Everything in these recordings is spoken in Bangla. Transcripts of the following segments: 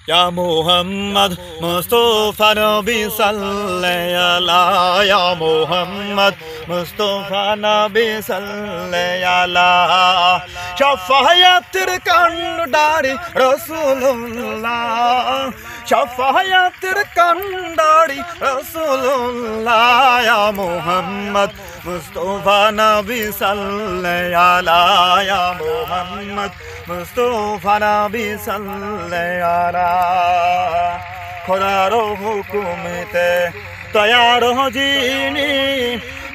Ya Muhammad Mustafa Nabi sallallahu Ya Muhammad Mustafa Nabi sallallahu Şafaattir kandari Rasulullah Şafaattir kandari Rasulullah Ya Muhammad Mustafa Nabi sallallahu Ya Muhammad Mustafa Nabi sallallahu খোদারো হুকুমেতে তৈয়ার যিনি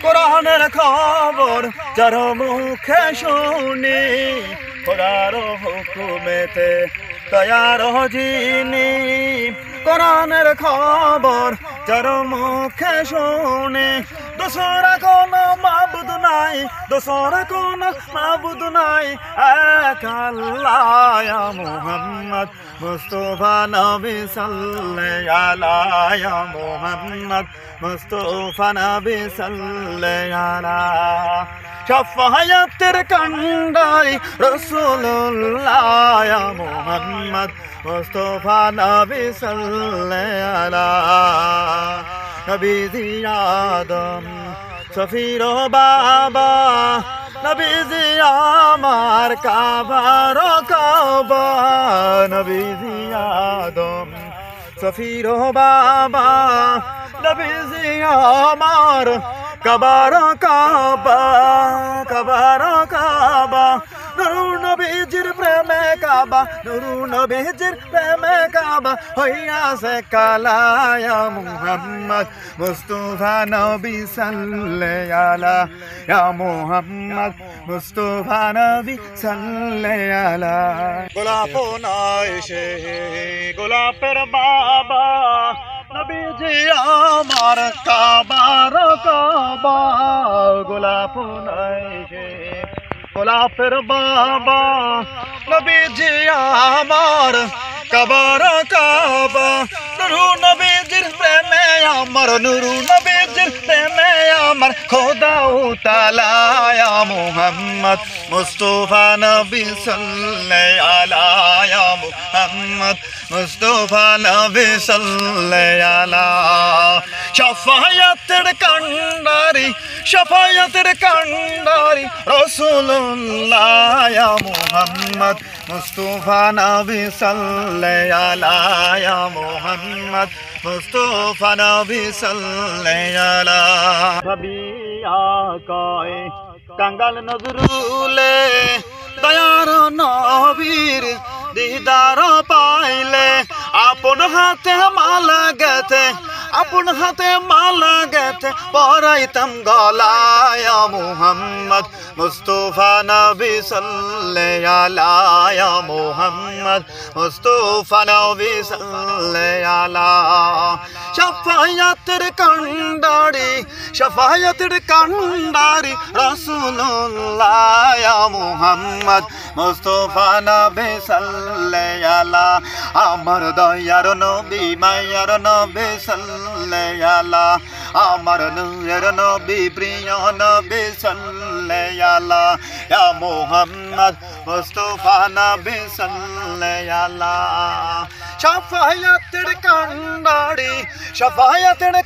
কোরআনের খবর যার মুখে শুনি খোদারো হুকুমেতে তৈয়ার যিনি কোরআনের খবর যার মুখে শুনি দোসরা কোনো মাবুদ নাই দোসরা কোনো মাবুদ নাই এক আল্লাহ ইয়া মুহাম্মদ মুস্তাফা নবী সাল্লাল্লাহু ইয়া মুহাম্মদ মুস্তাফা নবী সাল্লাল্লাহু শাফায়াতের কান্ডারি রাসূলুল্লাহ ইয়া মুহাম্মদ মুস্তাফা নবী সাল্লাল্লাহু নবীজি আদম সফির বাবা নবীজি আমার কাবার কাবা নবীজি আদম সফির বাবা নবীজি আমার কাবার কাবা কাবার কাবা নুরু নবীজির প্রেমে কাবা নুরু নবীজির প্রেমে কাবা হইয়াছে কালা ইয়া মুহাম্মদ মুস্তাফা নবী সাল্লাল্লাহু ইয়া মুহাম্মদ মুস্তাফা নবী সাল্লাল্লাহু গোলাপ নাই সে গোলাপের বাবা নবীজি আমার কাবার কাবা গোলাপ নাই সে গোলাপের বাবা নবীজি আমার কাবার কাবা নুরু নবীজির প্রেমে আমার নুরু নবীজির প্রেমে আমার খোদা তাআলা ইয়া মুহাম্মদ মুস্তাফা নবী সাল্লাল্লাহু ইয়া মুহাম্মদ মুস্তাফা নবী সাল্লাল্লাহু শাফায়াতের কান্ডারি রাসূলুল্লাহ ইয়া মুহাম্মদ মুস্তাফা নবী সাল্লাল্লাহু ইয়া মুহাম্মদ মুস্তাফা নবী সাল্লাল্লাহু ভাবিয়া কয় কাঙ্গাল নজরুলে দয়ার নবীর দিদার পাইলে আপন হাতে মালা গেতে আপন হাতে মালা গেতে পরাইতাম গলায় মুহাম্মদ মুস্তাফা নবী সাল্লাল্লাহু ইয়া মুহাম্মদ মুস্তাফা নবী সাল্লাল্লাহু শাফায়াতের কান্ডারি রাসূলুল্লাহ ইয়া মুহাম্মদ মুস্তাফা নবী সাল্লাল্লাহু আমার দয়ার নবী মায়ার নবী সাল্লাল্লাহু আমার নূরের নবী প্রিয় নবী সাল্লাল্লাহু ইয়া মুহাম্মদ মুস্তাফা নবী সাল্লাল্লাহু শাফায়াতের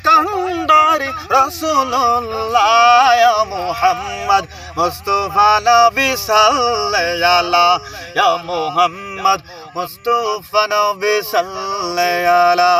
কান্ডারি রাসূলুল্লাহ ইয়া মুহাম্মদ মুস্তাফা নবী সাল্লাল্লাহু ইয়া মুহাম্মদ মুস্তাফা নবী সাল্লাল্লাহু